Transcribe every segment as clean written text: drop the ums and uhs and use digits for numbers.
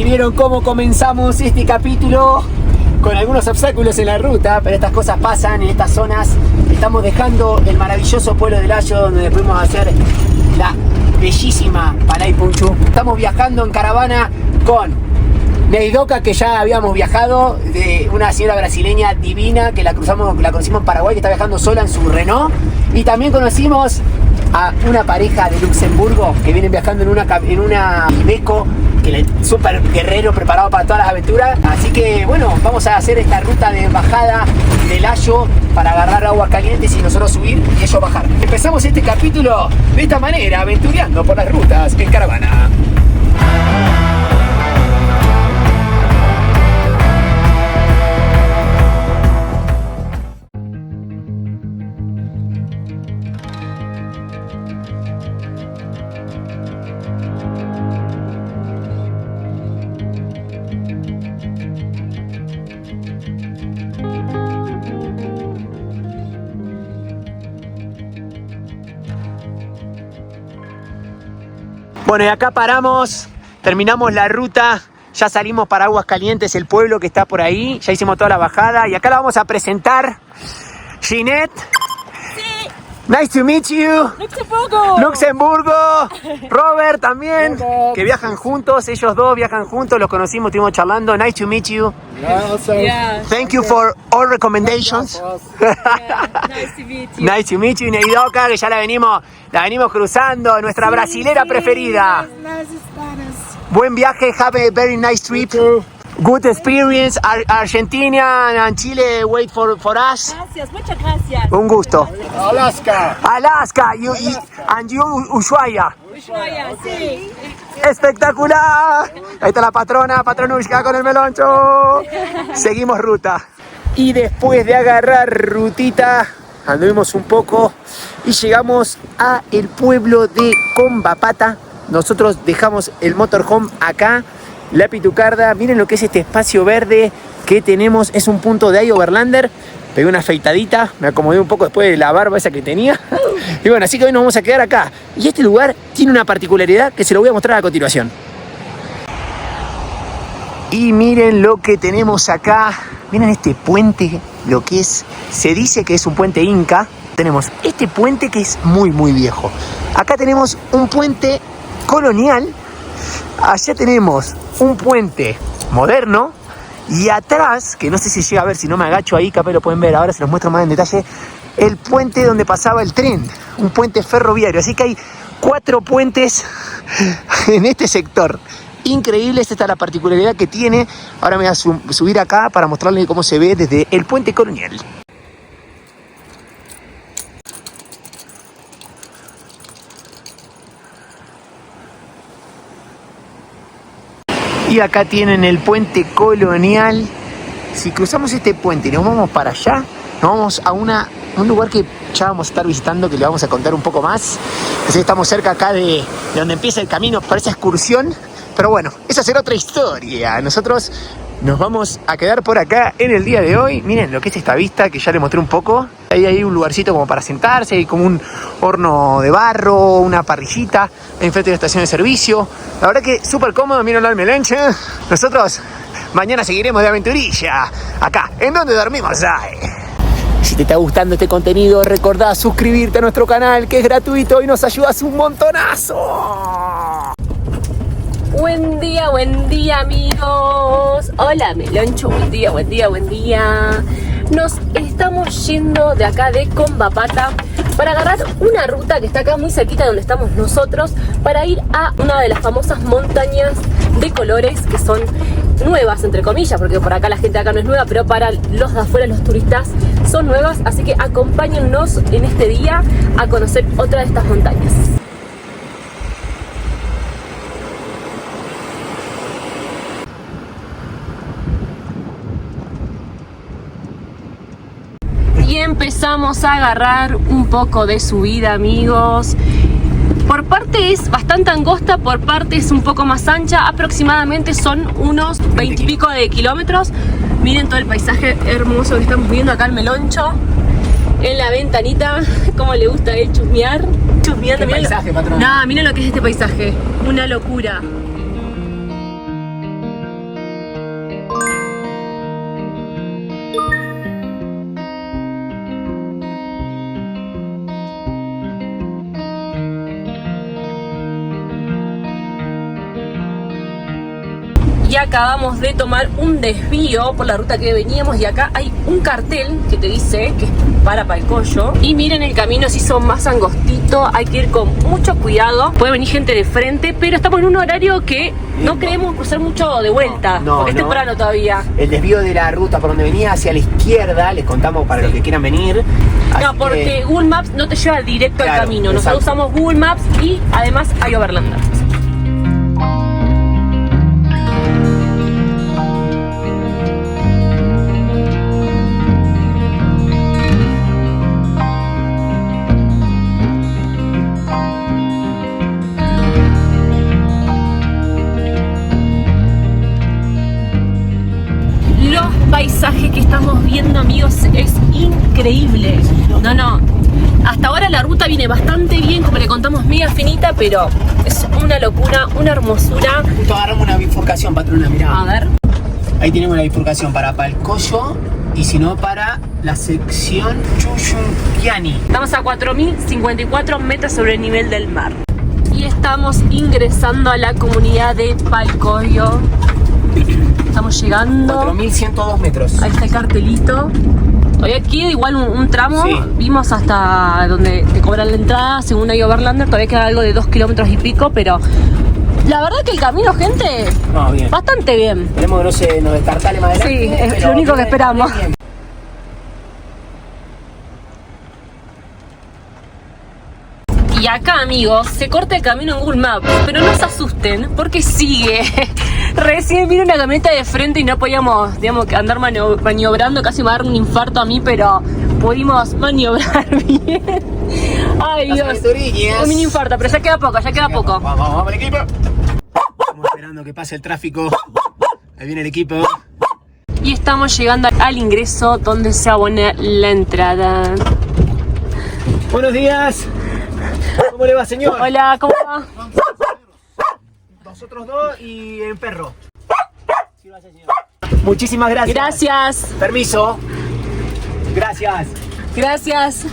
Y vieron cómo comenzamos este capítulo con algunos obstáculos en la ruta, pero estas cosas pasan en estas zonas. Estamos dejando el maravilloso pueblo de Layo, donde fuimos a hacer la bellísima Panay Punchu. Estamos viajando en caravana con Neidoka, que ya habíamos viajado, de una señora brasileña divina que la conocimos en Paraguay, que está viajando sola en su Renault. Y también conocimos a una pareja de Luxemburgo que vienen viajando en una Iveco, que es súper guerrero, preparado para todas las aventuras. Así que bueno, vamos a hacer esta ruta de bajada de Layo para agarrar aguas calientes y nosotros subir y ellos bajar. Empezamos este capítulo de esta manera, aventureando por las rutas en caravana. Bueno, y acá paramos, terminamos la ruta, ya salimos para Aguas Calientes, el pueblo que está por ahí, ya hicimos toda la bajada y acá la vamos a presentar. Ginette. Sí. Nice to meet you. Luxemburgo. Robert también, que viajan juntos, ellos dos viajan juntos, los conocimos, estuvimos charlando. Nice to meet you. Yeah. Thank you for all recommendations. Nice to meet you. Nice to meet you, Neidoka, que ya la venimos cruzando, nuestra brasilera preferida. Buen viaje, have a very nice trip. Good experience. Argentina and Chile wait for us. Gracias, muchas gracias. Un gusto. Alaska. Alaska, and you Ushuaia. Ushuaia, sí. Espectacular. Ahí está la patronushka con el meloncho. Seguimos ruta. Y después de agarrar rutita, anduvimos un poco y llegamos a el pueblo de Combapata. Nosotros dejamos el motorhome acá, la Pitucarda. Miren lo que es este espacio verde que tenemos. Es un punto de Overlander. Pegué una afeitadita, me acomodé un poco después de la barba esa que tenía. Y bueno, así que hoy nos vamos a quedar acá. Y este lugar tiene una particularidad que se lo voy a mostrar a continuación. Y miren lo que tenemos acá. Miren este puente, lo que es. Se dice que es un puente inca. Tenemos este puente que es muy viejo. Acá tenemos un puente colonial. Allá tenemos un puente moderno. Y atrás, que no sé si llega a ver, si no me agacho ahí, capaz lo pueden ver, ahora se los muestro más en detalle, el puente donde pasaba el tren, un puente ferroviario. Así que hay 4 puentes en este sector. Increíble, esta es la particularidad que tiene. Ahora me voy a subir acá para mostrarles cómo se ve desde el puente colonial. Y acá tienen el puente colonial. Si cruzamos este puente y nos vamos para allá, nos vamos a un lugar que ya vamos a estar visitando, que le vamos a contar un poco más. Así que estamos cerca acá de donde empieza el camino para esa excursión. Pero bueno, esa será otra historia. Nosotros nos vamos a quedar por acá en el día de hoy. Miren lo que es esta vista, que ya les mostré un poco. Ahí hay un lugarcito como para sentarse, hay como un horno de barro, una parrillita, ahí enfrente de la estación de servicio. La verdad que súper cómodo, miren al melenche. Nosotros mañana seguiremos de aventurilla, acá, en donde dormimos ahí. Si te está gustando este contenido, recordá suscribirte a nuestro canal, que es gratuito y nos ayudas un montonazo. Buen día, amigos. Hola, Meloncho, buen día. Nos estamos yendo de acá de Combapata para agarrar una ruta que está acá muy cerquita de donde estamos nosotros, para ir a una de las famosas montañas de colores, que son nuevas, entre comillas, porque por acá la gente de acá no es nueva, pero para los de afuera, los turistas, son nuevas. Así que acompáñennos en este día a conocer otra de estas montañas. Y empezamos a agarrar un poco de subida, amigos. Por parte es bastante angosta, por parte es un poco más ancha. Aproximadamente son unos 20 y pico de kilómetros. Miren todo el paisaje hermoso que estamos viendo acá, el Meloncho en la ventanita. Cómo le gusta a él chusmear. Chusmeando. Paisaje, patrón. No, miren lo que es este paisaje. Una locura. y acabamos de tomar un desvío por la ruta que veníamos y acá hay un cartel que te dice que es para Palcoyo y miren el camino, se hizo más angostito, hay que ir con mucho cuidado, puede venir gente de frente, pero estamos en un horario que no queremos cruzar mucho de vuelta, porque es temprano todavía. El desvío de la ruta por donde venía hacia la izquierda, les contamos para los que quieran venir. No, porque Google Maps no te lleva directo al camino, nosotros usamos Google Maps y además hay Overlander. Paisaje que estamos viendo, amigos, es increíble. No, hasta ahora la ruta viene bastante bien, como le contamos, mega finita, pero es una locura, una hermosura. Justo agarramos una bifurcación, patrona, mirá. A ver. Ahí tenemos la bifurcación para Palcoyo y si no para la sección Chuyunquiani. Estamos a 4.054 metros sobre el nivel del mar y estamos ingresando a la comunidad de Palcoyo. Estamos llegando. 4.102 metros. Ahí está el cartelito. Todavía queda igual un tramo. Sí. Vimos hasta donde te cobran la entrada, según hay Overlander. Todavía queda algo de 2 kilómetros y pico, pero la verdad que el camino, gente, Bien. bastante bien. Esperemos que no se nos destartale más adelante. Sí, es lo único que esperamos. Bien. Y acá, amigos, se corta el camino en Google Maps, pero no se asusten porque sigue. Recién vino una camioneta de frente y no podíamos, digamos, andar maniobrando, casi me va a dar un infarto a mí, pero pudimos maniobrar bien. Ay, Dios, un mini infarto, pero ya queda poco, Vamos el equipo. Estamos esperando que pase el tráfico. Ahí viene el equipo. Y estamos llegando al ingreso donde se abona la entrada. Buenos días. ¿Cómo le va, señor? Hola, ¿cómo va? Nosotros dos y el perro. Muchísimas gracias. Gracias. Permiso. Gracias. Gracias.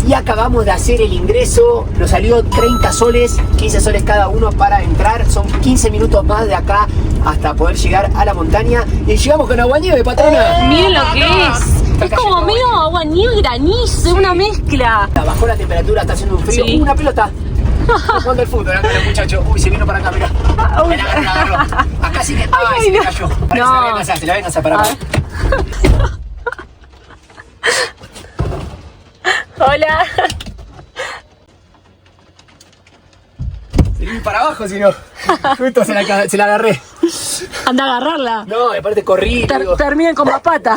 Y acabamos de hacer el ingreso. Nos salió 30 soles, 15 soles cada uno para entrar. Son 15 minutos más de acá hasta poder llegar a la montaña. Y llegamos con agua nieve, patrona. Miren lo que es. Es como medio agua nieve, granizo, una mezcla. Bajó la temperatura, está haciendo un frío. Sí. Una pelota. Jugando el fútbol, acá el muchacho. Uy, se vino para acá, mirá. Agarró. Acá sí que. Ay, se me cayó. Parece No. se la ven a para acá. Hola. Se vino para abajo, si no. Justo se la agarré. Anda a agarrarla. No, aparte corrí. Terminan con la pata.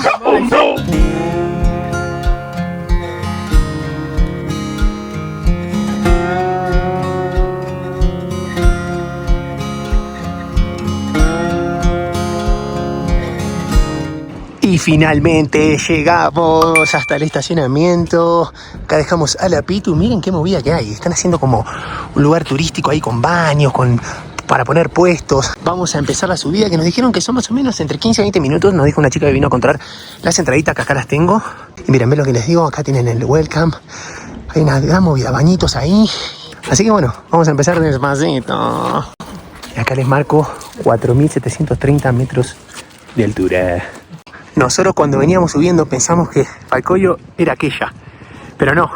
Y finalmente llegamos hasta el estacionamiento. Acá dejamos a la Pitu. Miren qué movida que hay. Están haciendo como un lugar turístico ahí con baños, para poner puestos. Vamos a empezar la subida, que nos dijeron que son más o menos entre 15 y 20 minutos. Nos dijo una chica que vino a encontrar las entraditas, que acá las tengo. Y miren, ven lo que les digo. Acá tienen el welcome. Hay una gran movida, bañitos ahí. Así que bueno, vamos a empezar despacito. Y acá les marco 4.730 metros de altura. Nosotros cuando veníamos subiendo pensamos que Palcoyo era aquella, pero no,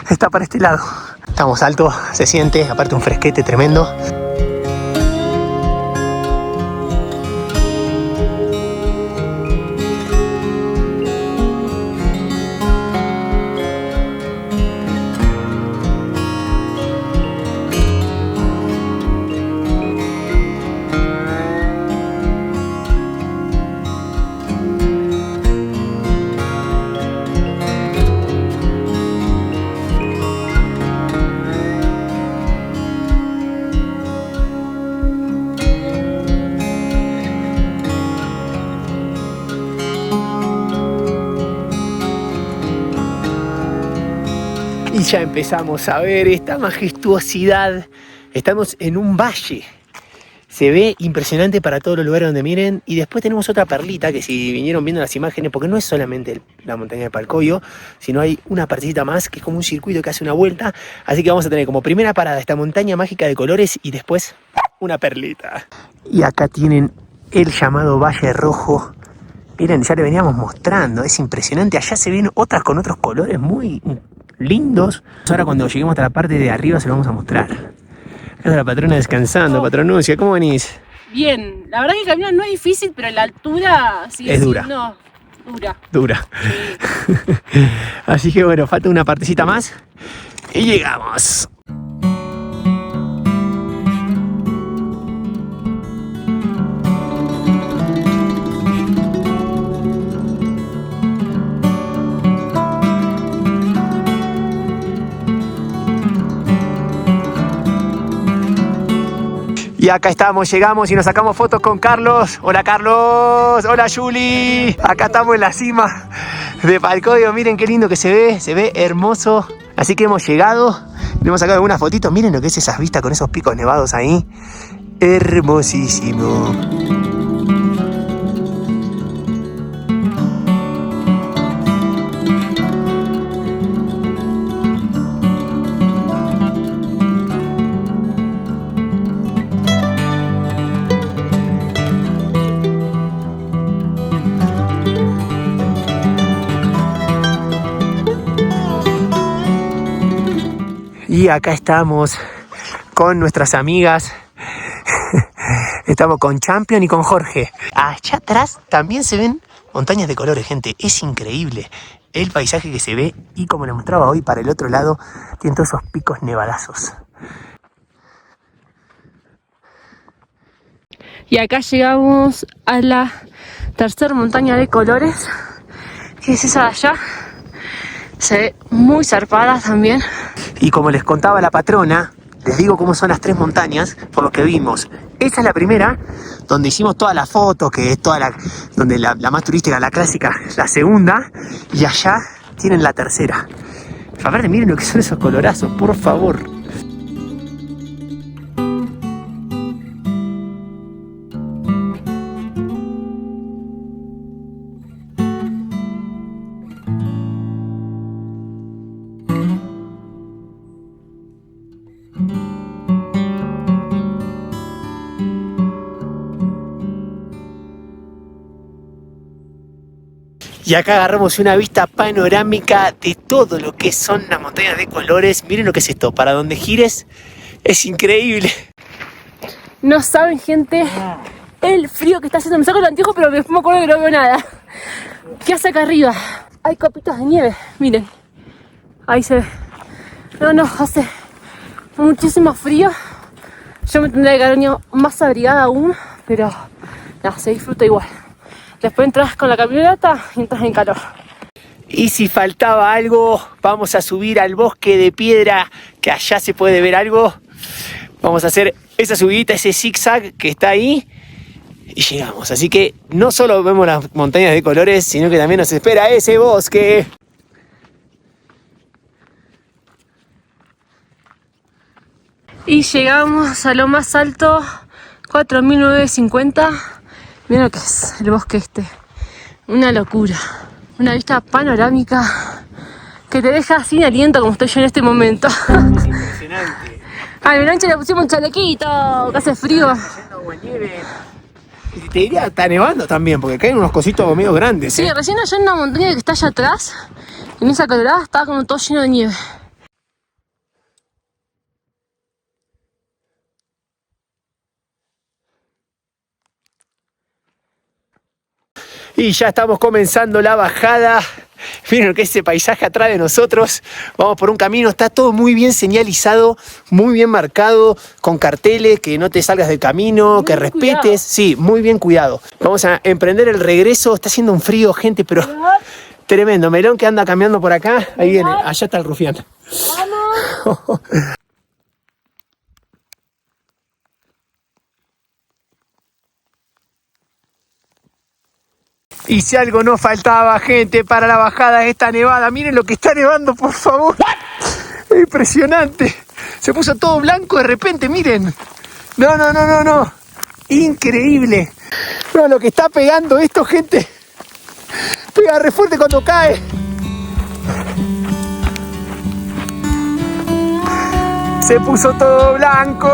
está para este lado. Estamos altos, se siente, aparte un fresquete tremendo. Y ya empezamos a ver esta majestuosidad. Estamos en un valle. Se ve impresionante para todos los lugares donde miren. Y después tenemos otra perlita que si vinieron viendo las imágenes, porque no es solamente la montaña de Palcoyo, sino hay una partecita más que es como un circuito que hace una vuelta. Así que vamos a tener como primera parada esta montaña mágica de colores y después una perlita. Y acá tienen el llamado Valle Rojo. Miren, ya le veníamos mostrando, es impresionante. Allá se ven otras con otros colores muy lindos. Ahora cuando lleguemos hasta la parte de arriba se lo vamos a mostrar. Acá está la patrona descansando. Patronuncia, ¿cómo venís? Bien, la verdad que caminar no es difícil, pero la altura sigue es dura. siendo dura. Dura. Sí. Así que bueno, falta una partecita más y llegamos. Y acá estamos, llegamos y nos sacamos fotos con Carlos. Hola Carlos, hola Juli. Acá estamos en la cima de Palcodio. Miren qué lindo que se ve hermoso. Así que hemos llegado, le hemos sacado algunas fotitos. Miren lo que es esas vistas con esos picos nevados ahí. Hermosísimo. Y acá estamos con nuestras amigas. Estamos con Champion y con Jorge. Allá atrás también se ven montañas de colores, gente. Es increíble el paisaje que se ve. Y como les mostraba hoy, para el otro lado tienen todos esos picos nevadazos. Y acá llegamos a la tercera montaña de colores, que es esa de allá. Se ve muy zarpada también. Y como les contaba la patrona, les digo cómo son las tres montañas, por lo que vimos. Esa es la primera, donde hicimos todas las fotos, que es donde la más turística, la clásica, la segunda. Y allá tienen la tercera. Aparte, miren lo que son esos colorazos, por favor. Y acá agarramos una vista panorámica de todo lo que son las montañas de colores. Miren lo que es esto, para donde gires es increíble. No saben, gente, el frío que está haciendo. Me saco el anteojo, pero después me acuerdo que no veo nada. ¿Qué hace acá arriba? Hay copitas de nieve, miren. Ahí se ve. No, hace muchísimo frío. Yo me tendría que haber venido más abrigada aún, pero nada, se disfruta igual. Después entras con la camioneta y entras en calor. Y si faltaba algo, vamos a subir al bosque de piedra, que allá se puede ver algo. Vamos a hacer esa subidita, ese zigzag que está ahí. Y llegamos. Así que no solo vemos las montañas de colores, sino que también nos espera ese bosque. Y llegamos a lo más alto, 4.950. Miren lo que es el bosque este. Una locura. Una vista panorámica que te deja sin aliento como estoy yo en este momento. Es impresionante. Al Melancho le pusimos un chalequito, que hace frío. Y te diría, está nevando también, porque caen unos cositos medio grandes. Sí, recién allá en una montaña que está allá atrás, en esa colorada, estaba como todo lleno de nieve. Y ya estamos comenzando la bajada. Miren lo que es ese paisaje atrás de nosotros. Vamos por un camino, está todo muy bien señalizado, muy bien marcado, con carteles, que no te salgas del camino, que respetes. Cuidado. Sí, muy bien cuidado. Vamos a emprender el regreso. Está haciendo un frío, gente, pero tremendo. Melón que anda caminando por acá. Ahí viene, allá está el rufián. ¡Vamos! Y si algo no faltaba, gente, para la bajada de esta nevada. Miren lo que está nevando, por favor. Es impresionante. Se puso todo blanco de repente, miren. No. Increíble. No, lo que está pegando esto, gente. Pega re fuerte cuando cae. Se puso todo blanco.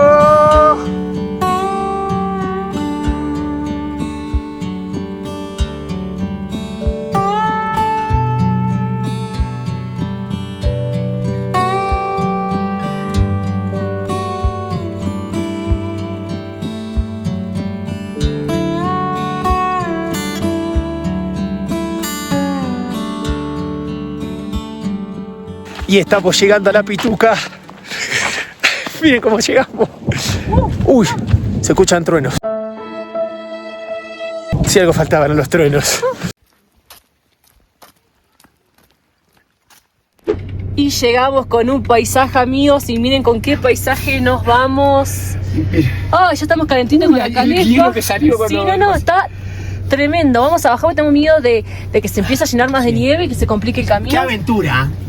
Y estamos llegando a la Pituca. Miren cómo llegamos. Uy, se escuchan truenos. Si algo faltaba eran los truenos. Y llegamos con un paisaje, amigos, y miren con qué paisaje nos vamos. Oh, ya estamos calentitos con la caleta. Sí, no, está tremendo. Vamos a bajar porque tengo miedo de que se empiece a llenar más de nieve y que se complique el camino.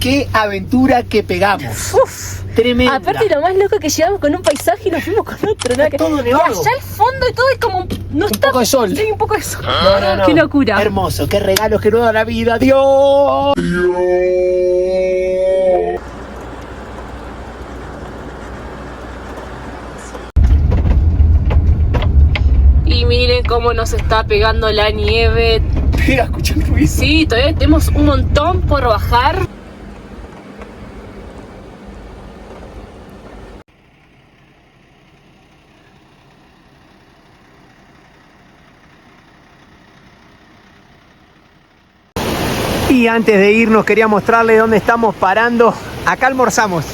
Qué aventura que pegamos. Uf. Tremenda. Aparte, lo más loco es que llegamos con un paisaje y nos fuimos con otro. ¿No? Todo y nevado. allá al fondo y todo es como no está, poco de sol. Sí, un poco de sol. No. Qué locura. Hermoso, qué regalos que nos da la vida. Dios. Y miren cómo nos está pegando la nieve. Mira, escucha el ruido. Sí, todavía tenemos un montón por bajar. Y antes de irnos quería mostrarles dónde estamos parando. Acá almorzamos.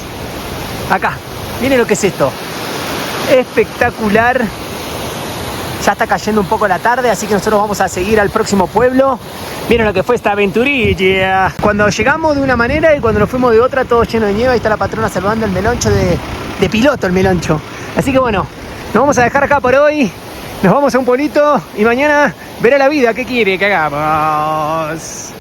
Acá. Miren lo que es esto. Espectacular. Ya está cayendo un poco la tarde, así que nosotros vamos a seguir al próximo pueblo. Miren lo que fue esta aventurilla. Cuando llegamos de una manera y cuando nos fuimos de otra, todo lleno de nieve. Ahí está la patrona salvando el meloncho de piloto, el meloncho. Así que bueno, nos vamos a dejar acá por hoy. Nos vamos a un pueblito y mañana verá la vida. ¿Qué quiere que hagamos?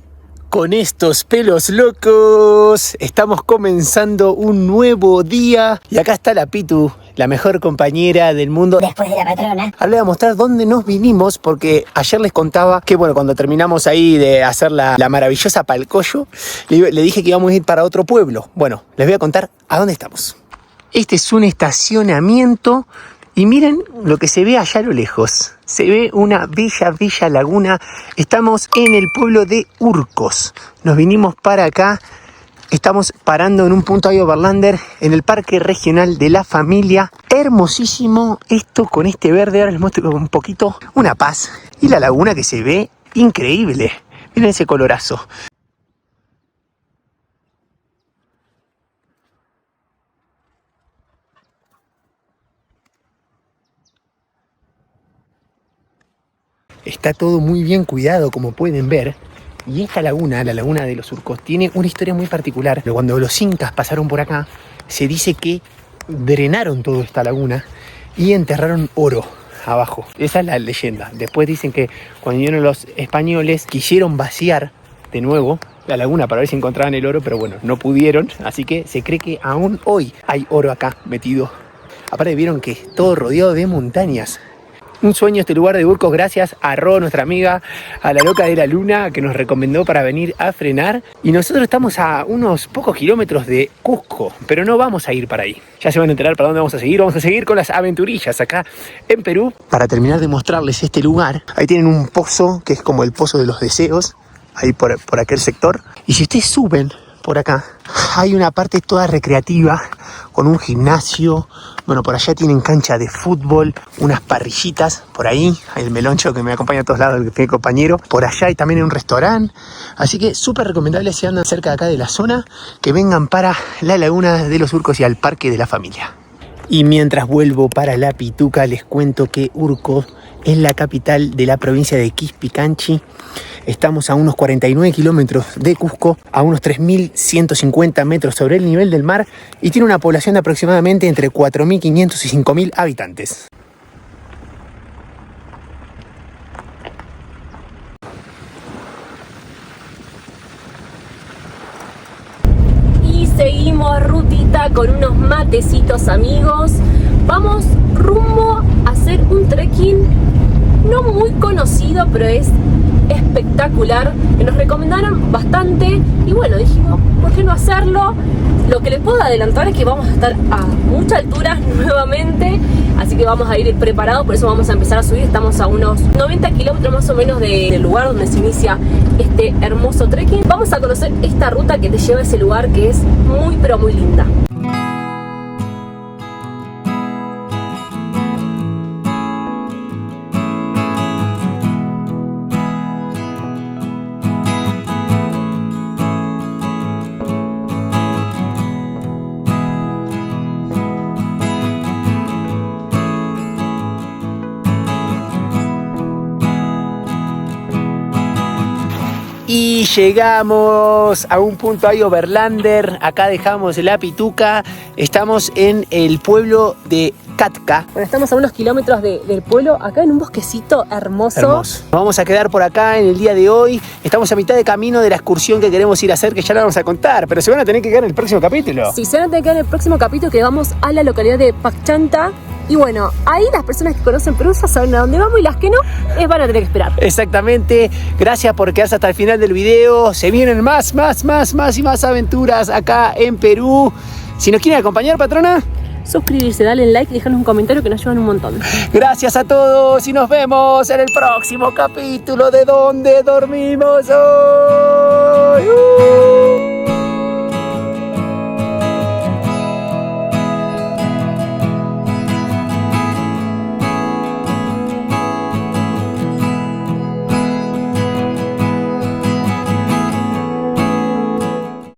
Con estos pelos locos estamos comenzando un nuevo día. Y acá está la Pitu, la mejor compañera del mundo. Después de la patrona. Ahora les voy a mostrar dónde nos vinimos, porque ayer les contaba que bueno, cuando terminamos ahí de hacer la maravillosa Palcollo, le dije que íbamos a ir para otro pueblo. Bueno, les voy a contar a dónde estamos. Este es un estacionamiento y miren lo que se ve allá a lo lejos. Se ve una bella laguna. Estamos en el pueblo de Urcos. Nos vinimos para acá. Estamos parando en un punto ahí overlander en el Parque Regional de la Familia. Hermosísimo esto con este verde. Ahora les muestro un poquito. Una paz. Y la laguna que se ve increíble. Miren ese colorazo. Está todo muy bien cuidado, como pueden ver. Y esta laguna, la laguna de los Urcos, tiene una historia muy particular. Cuando los incas pasaron por acá, se dice que drenaron toda esta laguna y enterraron oro abajo. Esa es la leyenda. Después dicen que cuando vinieron los españoles, quisieron vaciar de nuevo la laguna para ver si encontraban el oro, pero bueno, no pudieron. Así que se cree que aún hoy hay oro acá metido. Aparte vieron que es todo rodeado de montañas. Un sueño este lugar de Urcos, gracias a Ro, nuestra amiga, a la loca de la luna, que nos recomendó para venir a frenar. Y nosotros estamos a unos pocos kilómetros de Cusco, pero no vamos a ir para ahí. Ya se van a enterar para dónde vamos a seguir. Vamos a seguir con las aventurillas acá en Perú. Para terminar de mostrarles este lugar, ahí tienen un pozo, que es como el pozo de los deseos, ahí por aquel sector. Y si ustedes suben por acá, hay una parte toda recreativa, con un gimnasio. Bueno, por allá tienen cancha de fútbol, unas parrillitas, por ahí hay el meloncho que me acompaña a todos lados, mi compañero. Por allá hay también un restaurante, así que súper recomendable si andan cerca de acá de la zona, que vengan para la laguna de los Urcos y al Parque de la Familia. Y mientras vuelvo para la Pituca, les cuento que Urcos es la capital de la provincia de Quispicanchi. Estamos a unos 49 kilómetros de Cusco, a unos 3.150 metros sobre el nivel del mar y tiene una población de aproximadamente entre 4.500 y 5.000 habitantes. Y seguimos rutita con unos matecitos, amigos. Vamos rumbo a hacer un trekking no muy conocido, pero es espectacular, que nos recomendaron bastante y bueno, dijimos, ¿por qué no hacerlo? Lo que les puedo adelantar es que vamos a estar a mucha altura nuevamente, así que vamos a ir preparados, por eso vamos a empezar a subir. Estamos a unos 90 kilómetros más o menos del lugar donde se inicia este hermoso trekking. Vamos a conocer esta ruta que te lleva a ese lugar que es muy pero muy linda. llegamos a un punto ahí overlander. Acá dejamos la pituca. Estamos en el pueblo de Catka. Bueno, estamos a unos kilómetros del pueblo, acá en un bosquecito hermoso. Nos vamos a quedar por acá en el día de hoy. Estamos a mitad de camino de la excursión que queremos ir a hacer, que ya la vamos a contar, pero se van a tener que quedar en el próximo capítulo. Sí, se van a tener que quedar en el próximo capítulo, que vamos a la localidad de Pachanta. Y bueno, ahí las personas que conocen Perú ya saben a dónde vamos, y las que no, van a tener que esperar. Exactamente. Gracias por quedarse hasta el final del video. Se vienen más y más aventuras acá en Perú. Si nos quieren acompañar, patrona, Suscribirse, darle like y dejarnos un comentario que nos ayudan un montón. gracias a todos y nos vemos en el próximo capítulo de Donde Dormimos Hoy.